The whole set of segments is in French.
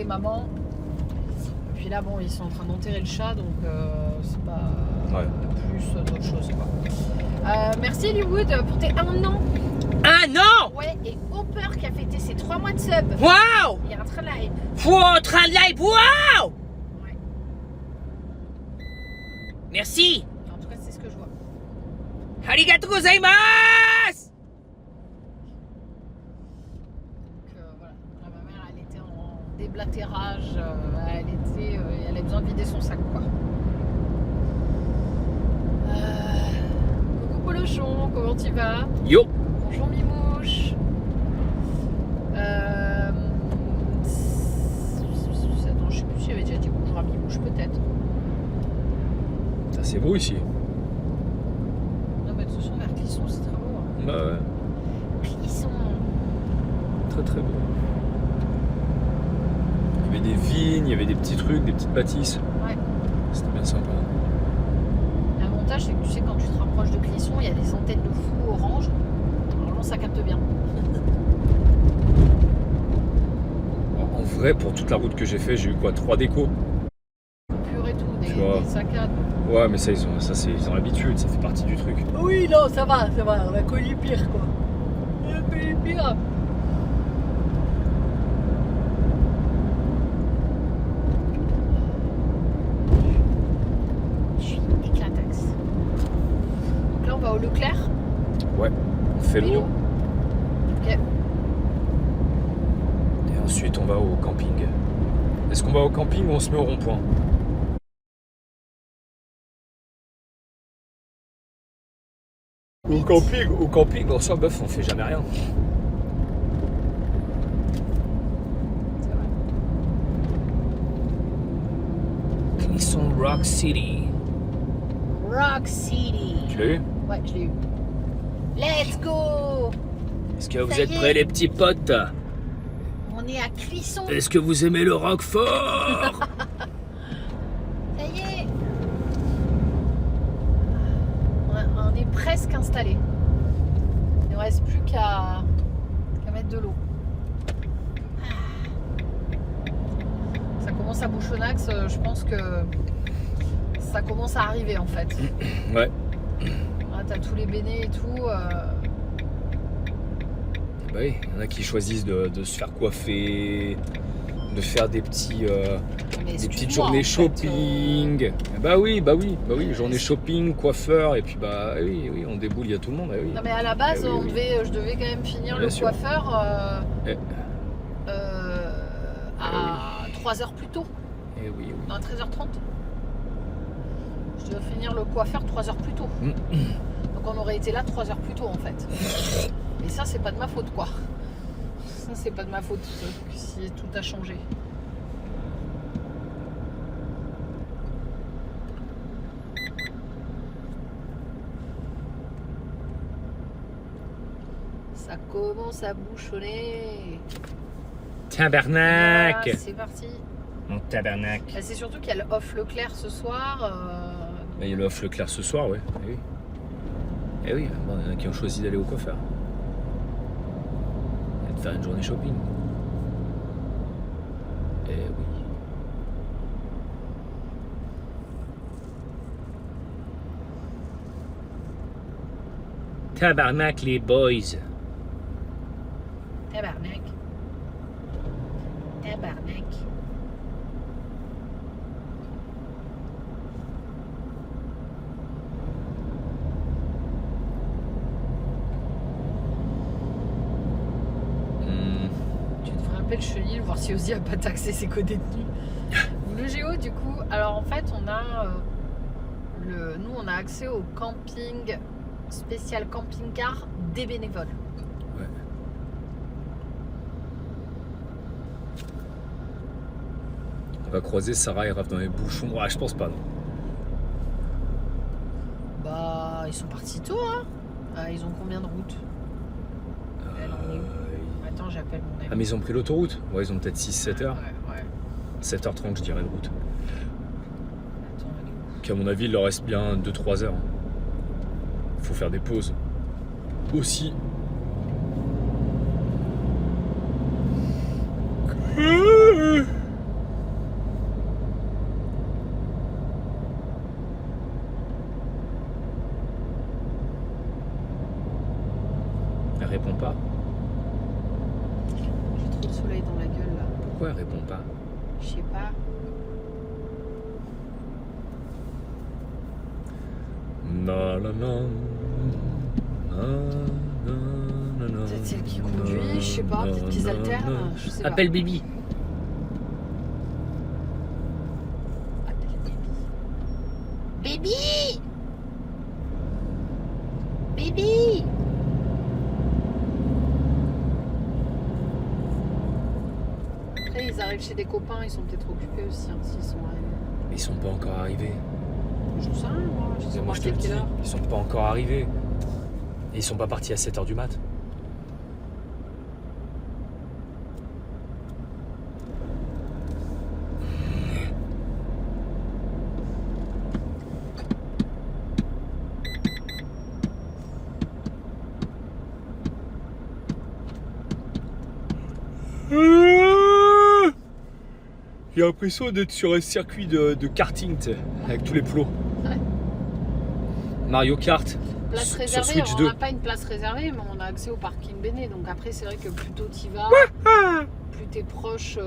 maman. Et puis là, bon, ils sont en train d'enterrer le chat, donc c'est pas plus d'autre chose, quoi. Merci Hollywood pour tes 1 an. 1 an. Ouais, et Hopper qui a fêté ses 3 mois de sub. Waouh. Il y a un train de live. Wow, train de live, waouh. Ouais. Merci. En tout cas, c'est ce que je vois. Arigatou gozaimasu. Voilà. Ma mère, elle était en déblatérage. Elle avait besoin de vider son sac, quoi. Coucou Polochon, comment tu vas? Yo. Bonjour Mimouche. Attends, je sais plus si j'avais déjà dit bonjour à Mimouche, peut-être. Ça c'est beau ici. Non, mais de toute façon, vers Clisson, c'est très beau. Hein. Bah ouais, Clisson. très très beau. Il y avait des vignes, il y avait des petits trucs, des petites bâtisses. Ouais. C'était bien sympa. L'avantage, c'est que tu sais, quand tu te rapproches de Clisson, il y a des antennes de fou orange. Normalement, ça capte bien. En vrai, pour toute la route que j'ai fait, j'ai eu quoi, 3 décos. Pur et tout, Tu vois. des saccades. Ouais, mais ça, ils ont l'habitude, ça fait partie du truc. Oui, non, ça va, on a connu pire, quoi. On a connu pire. Je suis éclataxe. Donc là, on va au Leclerc. Ouais, on fait Vélo. l'eau. Ok. Et ensuite, on va au camping. Est-ce qu'on va au camping ou on se met au rond-point? Au camping, on s'en boeuf, on fait jamais rien. C'est vrai. Clisson Rock City. Rock City. Tu l'as eu? Ouais, je l'ai eu. Let's go. Est-ce que vous Ça êtes y est. prêts les petits potes? On est à Clisson. Est-ce que vous aimez le Roquefort? Ça y est. On est presque installé. Il ne reste plus qu'à mettre de l'eau. Ça commence à bouchonnax. Je pense que ça commence à arriver en fait. Ouais. Ah, t'as tous les bénés et tout. Bah oui, il y en a qui choisissent de se faire coiffer, de faire des petits, Mais des petites excuse-moi, journées en fait, shopping. Bah oui, journée shopping, coiffeur, et puis bah oui, on déboule, il y a tout le monde. Ah oui. Non mais à la base, Eh oui, je devais quand même finir Bien le sûr. coiffeur Eh. À 3 heures plus tôt. Eh oui, oui. Non, à 13h30. Je devais finir le coiffeur 3 heures plus tôt. Donc on aurait été là 3 heures plus tôt en fait. Et ça, c'est pas de ma faute quoi. Ça, c'est pas de ma faute si tout a changé. Ça commence à bouchonner. Tabarnak. Voilà, c'est parti. Mon tabarnak. Bah, c'est surtout qu'il y a le off Leclerc ce soir. Il y a le off Leclerc ce soir, ouais. Eh oui. Eh oui, bon, il y en a qui ont choisi d'aller au coiffeur. Et de faire une journée shopping. Eh oui. Tabarnak les boys. Tabarnak. Tabarnak. Tu devrais appeler le chenil, voir si Ozzy a pas taxé ses co-détenus. Le Géo, du coup, alors en fait, on a nous, on a accès au camping spécial camping-car des bénévoles. Ouais. On va croiser Sarah et Raph dans les bouchons. Ouais, je pense pas, non. Bah, ils sont partis tôt, hein. Ils ont combien de routes? Elle en est où? Attends, j'appelle mon ami. Ah, mais ils ont pris l'autoroute. Ouais, ils ont peut-être 6-7 heures. Ouais. 7h30, je dirais, de route. Attends, elle est où? Qu'à mon avis, il leur reste bien 2-3 heures. Faut faire des pauses. Aussi. elle répond pas. Je sais pas. Na, na, na, na, na, na, na, Peut-être celle qui conduit, je sais pas, peut-être qu'ils na, alternent, na. je sais pas. Appelle Bibi. Baby Baby Après, ils arrivent chez des copains, ils sont peut-être occupés aussi, hein, s'ils sont arrivés. Ils sont pas encore arrivés. Je sais rien, moi, je sais Moi pas je te le quelle dis, heure. ils sont pas encore arrivés. Et ils sont pas partis à 7h du mat. J'ai l'impression d'être sur un circuit de karting, tu sais, avec tous les plots. Ouais. Mario Kart. Place sur réservée, Switch on 2. n'a pas une place réservée, mais on a accès au parking Béné. Donc après, c'est vrai que plus tôt t'y vas, plus t'es proche,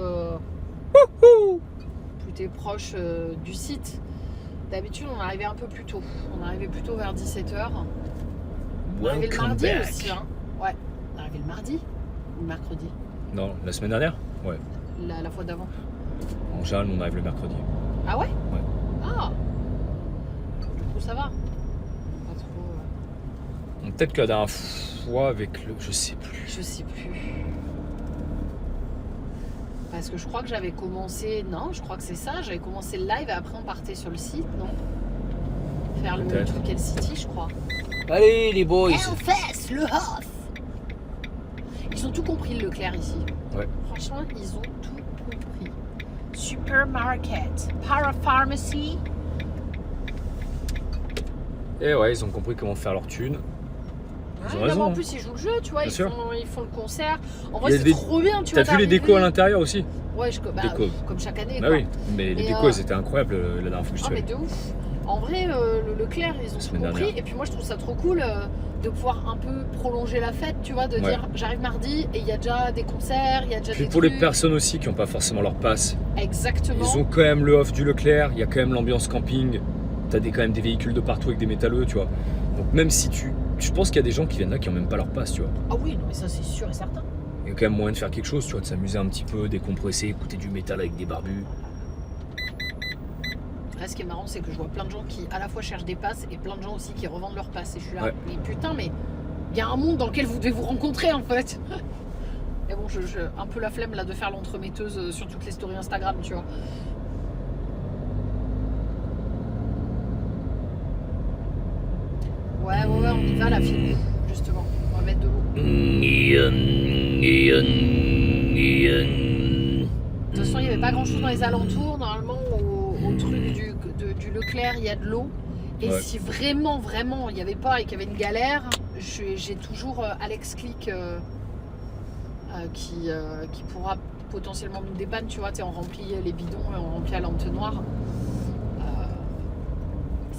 du site. D'habitude, on arrivait un peu plus tôt. On arrivait plutôt vers 17h. On arrivait le Welcome mardi back. aussi. Hein. Ouais, on arrivait le mardi ou le mercredi, Non, la semaine dernière. Ouais. la fois d'avant. En général, on arrive le mercredi. Ah ouais? Ouais. Ah, du coup, ça va. Pas trop. Peut-être que la dernière fois avec le... Je sais plus. Je sais plus. Parce que je crois que j'avais commencé. Non, je crois que c'est ça. J'avais commencé le live et après on partait sur le site, non? Faire le Peut-être. truc L City, je crois. Allez les boys. Hellfest, le Hof. Ils ont tout compris, le Leclerc ici. Ouais. Franchement, ils ont tout compris. Supermarket, parapharmacy. Et ouais, ils ont compris comment faire leur thune. Ils ont Ouais, raison, en hein. plus, ils jouent le jeu, tu vois. Bien sûr. Ils font le concert. En Il vrai, y a c'est des- trop bien, tu T'as vois. vu les d'arriver. décos à l'intérieur aussi? Ouais, Déco. comme chaque année. Bah quoi. oui, mais les Et, décos, elles étaient incroyables la dernière fois que je Ah suis mais allé. de ouf. En vrai, le Leclerc, ils ont tout semaine compris. dernière. Et puis moi, je trouve ça trop cool de pouvoir un peu prolonger la fête, tu vois, de Ouais. dire j'arrive mardi et il y a déjà des concerts, il y a déjà Puis des pour trucs. les personnes aussi qui n'ont pas forcément leur passe, Exactement. ils ont quand même le off du Leclerc, il y a quand même l'ambiance camping, t'as quand même des véhicules de partout avec des métalleux, tu vois. Donc même si je pense qu'il y a des gens qui viennent là qui n'ont même pas leur passe, tu vois. Ah oui, non mais ça c'est sûr et certain. Il y a quand même moyen de faire quelque chose, tu vois, de s'amuser un petit peu, décompresser, écouter du métal avec des barbus. Là, ce qui est marrant, c'est que je vois plein de gens qui à la fois cherchent des passes et plein de gens aussi qui revendent leurs passes. Et je suis là, Ouais. mais putain, mais il y a un monde dans lequel vous devez vous rencontrer en fait. Mais bon, je un peu la flemme là de faire l'entremetteuse sur toutes les stories Instagram, tu vois. Ouais, on y va la fille, justement. On va mettre de l'eau. De toute façon, il n'y avait pas grand chose dans les alentours. Normalement, au truc du Leclerc, il y a de l'eau. Et Ouais. si vraiment, il n'y avait pas et qu'il y avait une galère, j'ai toujours Alex Click qui pourra potentiellement nous dépanner. Tu vois, on remplit les bidons et on remplit à l'entonnoir.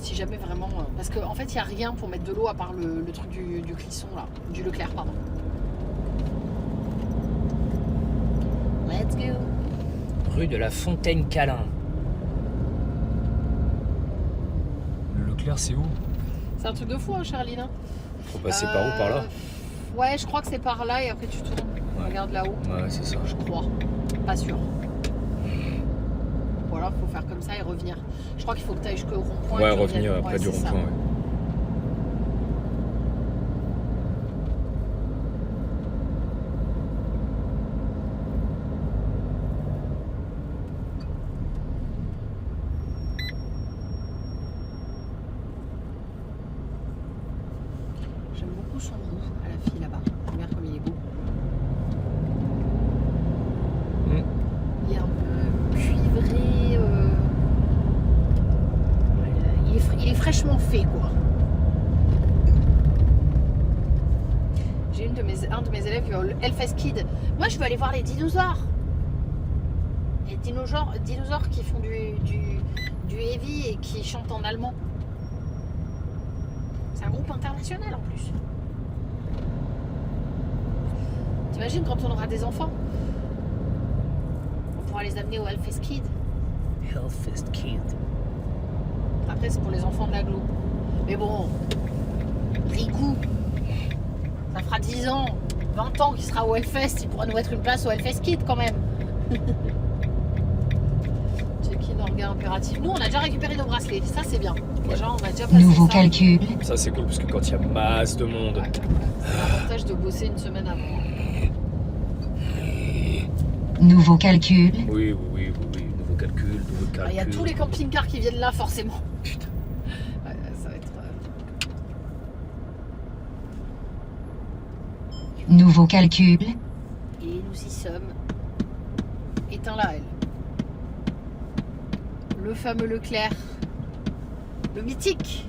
Si jamais vraiment. Parce qu'en fait, il n'y a rien pour mettre de l'eau à part le truc du Clisson, là. Du Leclerc, pardon. Let's go. Rue de la Fontaine-Calin. Le Leclerc, c'est où? C'est un truc de fou, hein, Charline. Hein. Faut passer par où? Par là? Ouais, je crois que c'est par là et après tu tournes. Ouais. Regarde là-haut, Ouais, c'est ça. je crois. Pas sûr. Ou alors il faut faire comme ça et revenir. Je crois qu'il faut que tu ailles jusqu'au rond-point. Ouais, et tu revenir reviennes. près Ouais, du c'est ça. rond-point, ouais. J'aime beaucoup son goût à la fille là-bas. Regarde comme il est beau. Mm. Il est un peu cuivré. Il est fraîchement fait, quoi. J'ai un de mes élèves qui va au Hellfest Kid. Moi, je veux aller voir les dinosaures. Les dinosaures qui font du heavy et qui chantent en allemand. C'est un groupe international en plus. T'imagines quand on aura des enfants? les amener au Hellfest Kid. Hellfest Kid. Après, c'est pour les enfants de l'agglo. Mais bon, Riku, ça fera 10 ans, 20 ans qu'il sera au Hellfest. Il pourra nous mettre une place au Hellfest Kid quand même. Check-in orga impératif. Nous, on a déjà récupéré nos bracelets. Ça, c'est bien. Déjà, on a déjà passé Nouveau ça. calcul. Ça, c'est cool parce que quand il y a masse de monde. Ouais, c'est l'avantage de bosser une semaine avant. Nouveau calcul. Oui. Nouveau calcul. Il y a tous les camping-cars qui viennent là, forcément. Putain. Ouais, ça va être. Nouveau calcul. Et nous y sommes. Éteins la L. Le fameux Leclerc. Le mythique.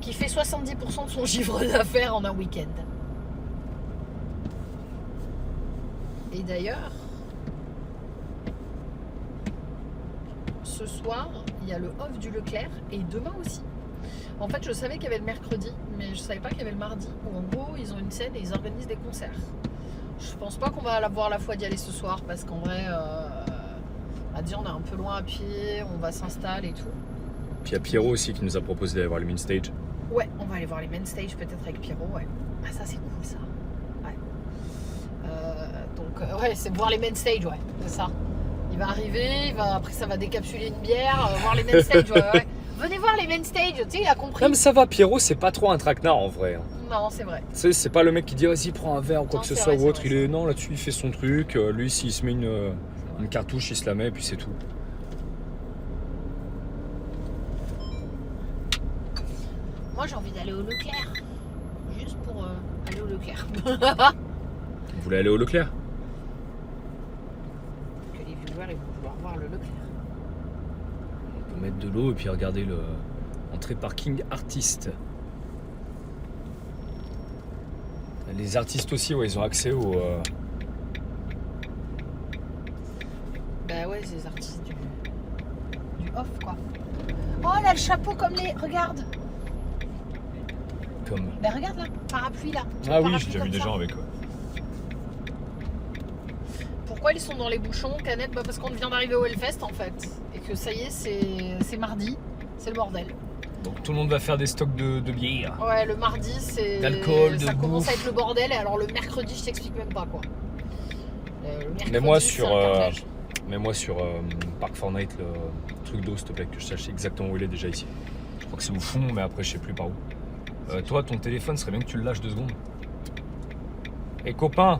Qui fait 70% de son chiffre d'affaires en un week-end. Et d'ailleurs, ce soir, il y a le off du Leclerc et demain aussi. En fait, je savais qu'il y avait le mercredi, mais je savais pas qu'il y avait le mardi. Où en gros, ils ont une scène et ils organisent des concerts. Je pense pas qu'on va avoir la foi d'y aller ce soir parce qu'en vrai, déjà on est un peu loin à pied, on va s'installer et tout. Puis il y a Pierrot aussi qui nous a proposé d'aller voir le main stage. Ouais, on va aller voir les main stage peut-être avec Pierrot, ouais. Ah ça c'est cool ça. Ouais. Donc ouais, c'est voir les main stage, ouais, c'est ça. Il va arriver, après ça va décapsuler une bière, voir les main stage, ouais. Venez voir les main stage, tu sais, il a compris. Non mais ça va, Pierrot, c'est pas trop un traquenard en vrai. Non, c'est vrai. Tu sais, c'est pas le mec qui dit vas-y prends un verre ou quoi Non, que ce c'est soit vrai, ou autre. c'est Il vrai, est non là-dessus, il fait son truc. Lui, s'il se met une cartouche, il se la met et puis c'est tout. Moi j'ai envie d'aller au Leclerc. Juste pour aller au Leclerc. Vous voulez aller au Leclerc? Que les viewers ils vont vouloir voir le Leclerc. On peut mettre de l'eau et puis regarder le entrée parking artiste. Les artistes aussi, ouais, ils ont accès au. Bah ouais, c'est les artistes du off quoi. Oh elle a le chapeau comme les. Regarde. Comme. Bah regarde là, parapluie là. Ah oui, Parapluie j'ai déjà vu comme des ça. gens avec. Pourquoi ils sont dans les bouchons, Canette? Bah parce qu'on vient d'arriver au Hellfest en fait. Et que ça y est, c'est mardi. C'est le bordel. Donc tout le monde va faire des stocks de bière. Ouais, le mardi, c'est. D'alcool, de ça commence bouffe. à être le bordel. Et alors le mercredi, je t'explique même pas quoi. Le mercredi, Mais moi c'est sur, un carnage. Park Fortnite, le truc d'eau, s'il te plaît, que je sache exactement où il est déjà ici. Je crois que c'est au fond, mais après je sais plus par où. Toi, ton téléphone, serait bien que tu le lâches 2 secondes. Et copain.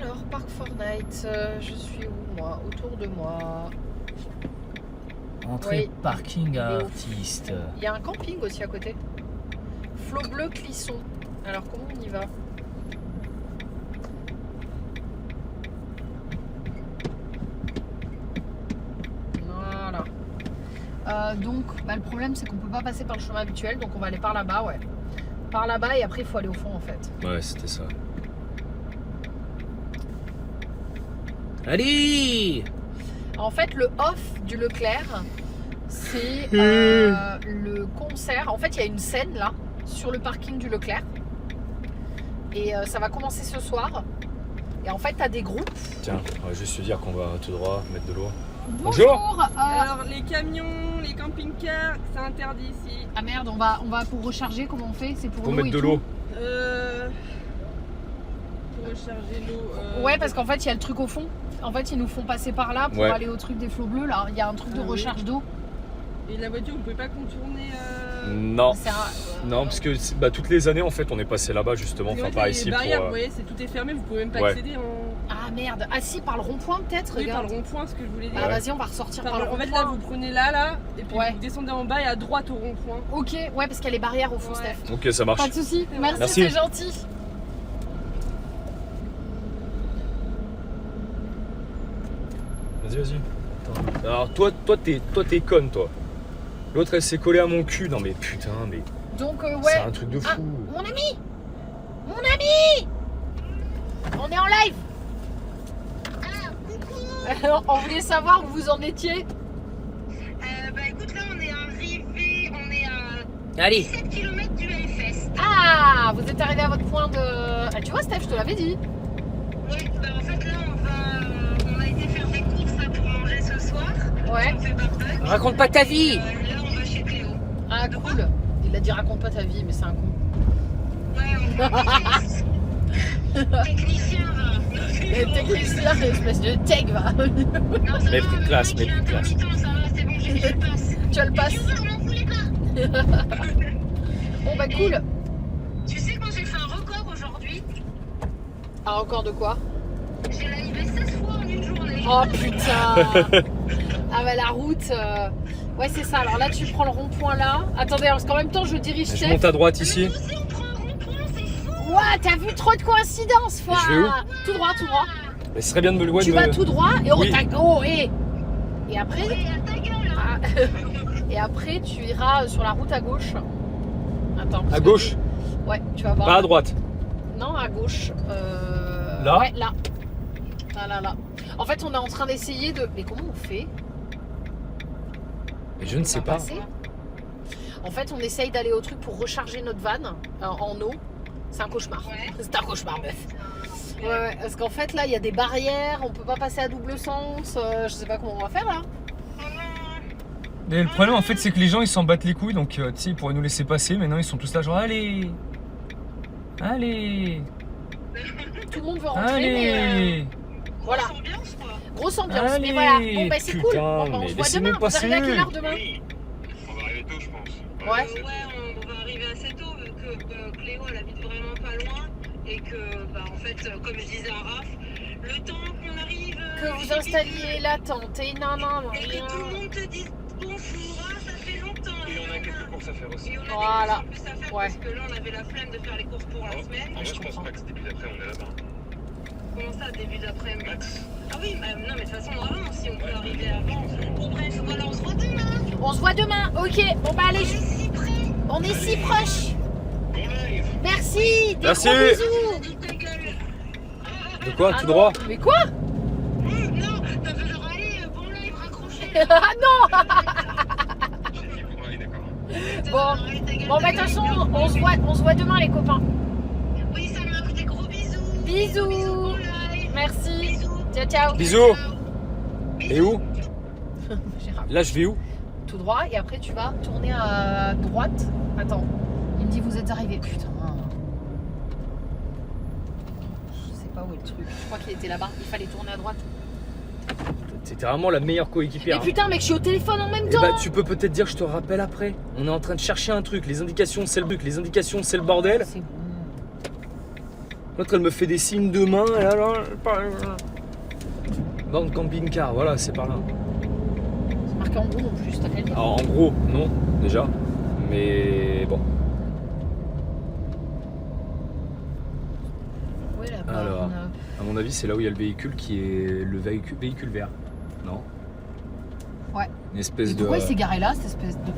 Alors, Park Fortnite, je suis où moi? Autour de moi. Entrée Oui. parking Il est au- artiste. Il y a un camping aussi à côté. Flot bleu Clisson. Alors, comment on y va? Voilà. Donc, le problème, c'est qu'on peut pas passer par le chemin habituel. Donc, on va aller par là-bas, ouais. Par là-bas, et après, il faut aller au fond, en fait. Ouais, c'était ça. Allez! En fait, le off du Leclerc, c'est le concert. En fait, il y a une scène là, sur le parking du Leclerc. Et ça va commencer ce soir. Et en fait, tu as des groupes. Tiens, on va juste se dire qu'on va tout droit mettre de l'eau. Bonjour. Alors les camions, les camping-cars, c'est interdit ici. Ah merde, on va pour recharger, comment on fait? C'est pour Pour l'eau mettre et de tout. l'eau. Pour recharger l'eau. Ouais, parce qu'en fait, il y a le truc au fond. En fait, ils nous font passer par là pour Ouais. aller au truc des flots bleus. Là, il y a un truc de Ah oui. recharge d'eau. Et la voiture, vous pouvez pas contourner. Non. C'est un- Non, parce que toutes les années, en fait, on est passé là-bas justement. Parce Enfin, que par les ici pour. barrières, vous voyez, tout est fermé, vous pouvez même pas Ouais. accéder en. Ah merde. Ah si, par le rond-point peut-être. Oui, par Regarde. le rond-point, ce que je voulais dire. Ah Ouais. vas-y, on va ressortir par, Par le le- en fait, rond-point. là, vous prenez là, et puis Ouais. vous descendez en bas et à droite au rond-point. Ok, ouais, parce qu'il y a les barrières au fond, Ouais. Steph. Ok, ça marche. Pas de soucis. Merci, Merci. c'est gentil. Vas-y. Attends. Alors toi t'es conne, toi. L'autre, elle s'est collée à mon cul. Non mais putain, mais Donc c'est ouais. un truc de Ah, fou. mon ami, on est en live. Alors, on voulait savoir où vous en étiez. Bah écoute, là on est arrivé, on est à Allez! 7 km du Hellfest. Ah Ah, vous êtes arrivé à votre point de... Ah, tu vois, Steph, je te l'avais dit. Oui, bah en fait là on a été faire des courses là, pour manger ce soir. Ouais. On fait barbecue. Raconte pas ta vie. Là on va chez Cléo. Ah, cool. Il a dit raconte pas ta vie, mais c'est un con. Ouais, on va technicien va. Et technicien, espèce de tech, va. Non, ça Mais va, plus de classe, le mais mec, plus de il a classe. intermittent, ça va, c'est bon, j'ai le passe. Tu as le pass. Je m'en voulais pas. Bon, bah cool. Tu sais quand j'ai fait un record aujourd'hui, Un record de quoi? j'ai livé 16 fois en une journée. Oh putain. Ah bah la route... Ouais, c'est ça. Alors là, tu prends le rond-point là. Attendez, parce qu'en même temps, je dirige Je Steph. monte à droite ici. Nous aussi on prend un rond-point, c'est fou. Ouah, t'as vu trop de coïncidences, foi. je vais où? Tout droit, tout droit. Mais ce serait bien de me le Tu vas tout droit et Oui. et après Et à ta gueule hein. ah, et après tu iras sur la route à gauche. Attends. parce À que- gauche, Ouais, tu vas voir. pas à droite. Non, à gauche. Là Ouais, là. Là. En fait, on est en train d'essayer de. Mais comment on fait? Et je ne On sais va pas. passer. En fait, on essaye d'aller au truc pour recharger notre van en eau. C'est un cauchemar. Ouais. C'est un cauchemar, meuf. Ouais, parce qu'en fait, là, il y a des barrières, on peut pas passer à double sens. Je sais pas comment on va faire là. Mais le problème en fait c'est que les gens ils s'en battent les couilles donc tu sais ils pourraient nous laisser passer mais non ils sont tous là genre allez. Tout le monde veut rentrer, mais Allez. voilà. Grosse ambiance quoi. Grosse ambiance. Allez. Mais voilà. Bon, bah c'est cool. Putain, On mais se voit laissez-nous demain. Vous passer. arrivez à quelle heure demain? On va arriver tôt, je pense. Ouais. Ouais, on va arriver assez tôt vu que Cléo elle habite vraiment pas loin et que bah en fait comme je disais à Raph, le temps qu'on arrive Que vous installiez la tente et non. et que tout le monde te dise bonjour, ah, ça fait longtemps. Et on a quelques courses à faire aussi. Et on a Voilà. des courses en plus à faire Ouais. parce que là on avait la flemme de faire les courses pour la semaine. Moi, je je pense comprends. pas que c'est début d'après, on est là-bas. Comment ça début d'après-midi? Max. Ah oui, bah, non mais de toute façon avant, si on peut arriver avant. Bon bref, voilà, on se voit demain. On se voit demain. Ok. Bon bah allez. On est si près. On est si proches. Bon live. Merci. Des Merci. gros bisous. Dis ta gueule. De quoi Ah tout non. droit? Mais quoi? Non, t'as fait genre allez, bon live, raccroché. Ah non. J'ai dit bon, allez, d'accord. Bon. Bon bah de toute façon, on se voit demain les copains. Oui, ça marche, des gros bisous. Bisous. Bon live. Merci. Bisous. Ciao. Bisous. Et où? Gérard. Là je vais où? Tout droit et après tu vas tourner à droite. Attends. Il me dit vous êtes arrivés. Putain. Je sais pas où est le truc. Je crois qu'il était là-bas. Il fallait tourner à droite. C'était vraiment la meilleure coéquipière. Mais putain mec, je suis au téléphone en même Et temps. bah tu peux peut-être dire je te rappelle après. On est en train de chercher un truc, les indications c'est le truc, les indications c'est le bordel. C'est bon. L'autre elle me fait des signes de main et là. Dans le camping-car, voilà c'est par là. C'est marqué en gros en plus, t'as qu'à le dire. Alors en gros, non, déjà. Mais bon. Ouais, la Alors. borne. À mon avis, c'est là où il y a le véhicule qui est le véhicule vert. Non? Ouais. Une espèce Mais de. pourquoi il s'est garé là, cette espèce de.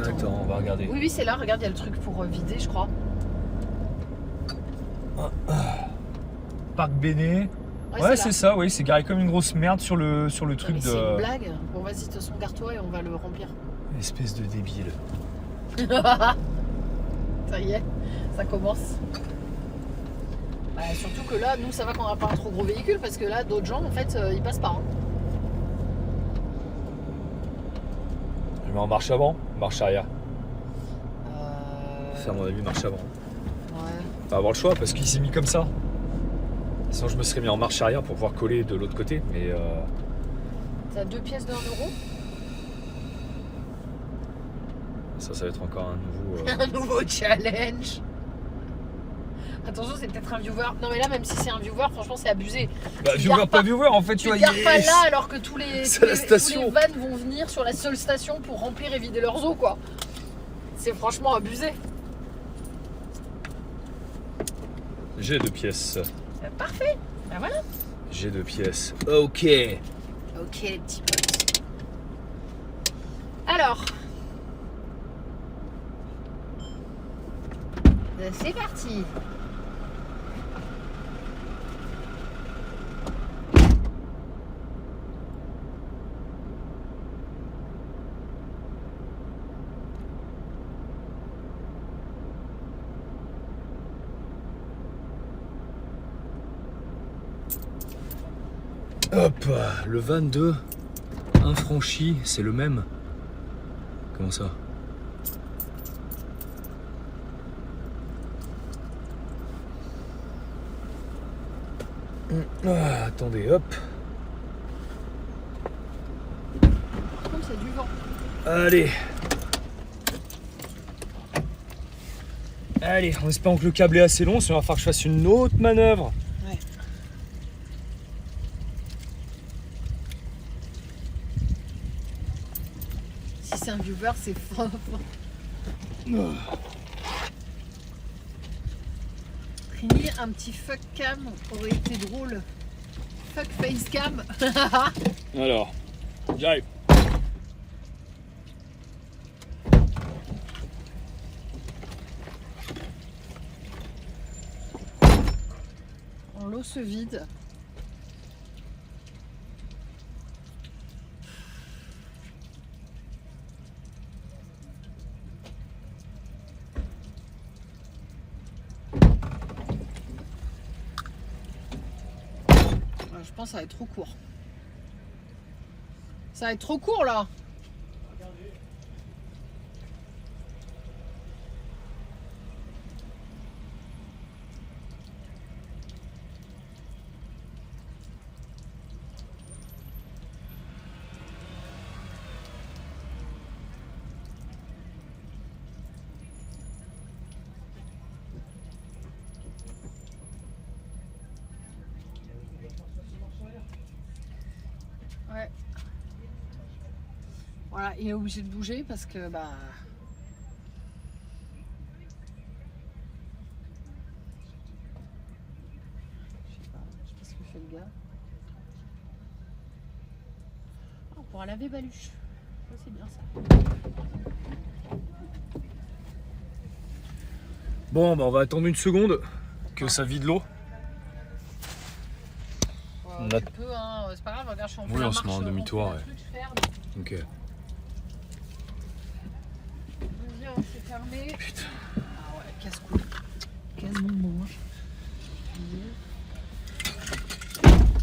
Attends, on va regarder. Oui, c'est là, regarde, il y a le truc pour vider, je crois. Parc Béné. Ouais, c'est ça, oui, c'est garé comme une grosse merde sur le truc Mais de. c'est une blague. Bon, vas-y, de toute façon, garde-toi et on va le remplir. Espèce de débile. Ça y est, ça commence. Bah, surtout que là, nous, ça va qu'on n'a pas un trop gros véhicule parce que là, d'autres gens, en fait, ils passent pas. Hein. Je mets en marche avant, marche arrière. Euh... C'est à mon avis marche avant. Ouais. Pas avoir le choix parce qu'il s'est mis comme ça. Sinon, je me serais mis en marche arrière pour pouvoir coller de l'autre côté. Mais T'as 2 pièces de 1 euro. ça va être encore un nouveau. Un nouveau challenge. Attention, c'est peut-être un viewer. Non, mais là, même si c'est un viewer, franchement, c'est abusé. Bah, Tu viewer, gardes pas pas- viewer en fait, Tu tu vois. ne gardes pas yes. là alors que tous les C'est la station. tous les vannes vont venir sur la seule station pour remplir et vider leurs eaux, quoi. C'est franchement abusé. J'ai 2 pièces. Parfait. Ben voilà. J'ai 2 pièces. Ok. Ok, les petits potes. Alors. C'est parti. Hop, le 22 infranchi, c'est le même. Comment ça? Ah, attendez, hop. Comme c'est du vent. Allez. Allez, en espérant que le câble est assez long, sinon il va falloir que je fasse une autre manœuvre. Ouais. Si c'est un viewer, c'est fort. Trini, un petit fuck cam aurait été drôle. Fuck face cam. Alors, j'arrive. L'eau se vide. Je pense que ça va être trop court. Ça va être trop court là. Ouais. Voilà, il est obligé de bouger parce que bah. Je sais pas ce que fait le gars. Ah, on pourra laver Baluche. Ça, c'est bien ça. Bon, bah on va attendre une seconde que ça vide l'eau. On a- Tu peux, hein, c'est pas grave, regarde, je suis en Oui, on se met en demi-tour, ouais. Ok. Viens, c'est fermé. Putain. Ah ouais, casse-couille. Quasiment.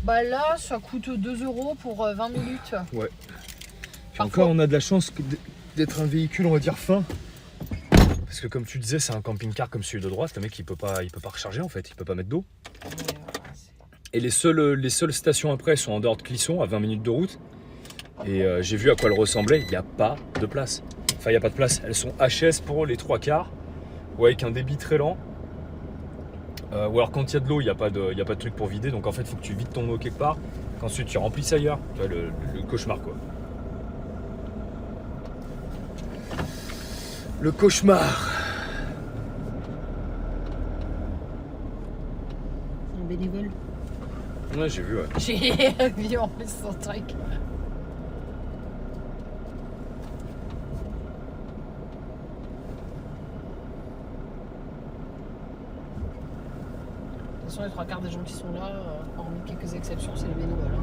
Bah là, ça coûte 2 € pour 20 minutes. Ouais. Puis Parfois- encore, on a de la chance d'être un véhicule, on va dire, fin. Parce que comme tu disais, c'est un camping-car comme celui de droite. Le mec, il peut pas recharger en fait, il peut pas mettre d'eau. Et les seules stations après sont en dehors de Clisson, à 20 minutes de route. Et j'ai vu à quoi elles ressemblaient, il n'y a pas de place. Enfin, il n'y a pas de place. Elles sont HS pour les 3/4, ou avec un débit très lent. Ou alors quand il y a de l'eau, il n'y a pas de truc pour vider. Donc en fait, il faut que tu vides ton eau quelque part, qu'ensuite tu remplisses ailleurs. Tu vois, le cauchemar quoi. Le cauchemar. C'est un bénévole. Ouais, j'ai vu, ouais. J'ai vu en plus son truc. De toute façon, les 3/4 des gens qui sont là, hormis quelques exceptions, c'est les bénévoles. Hein.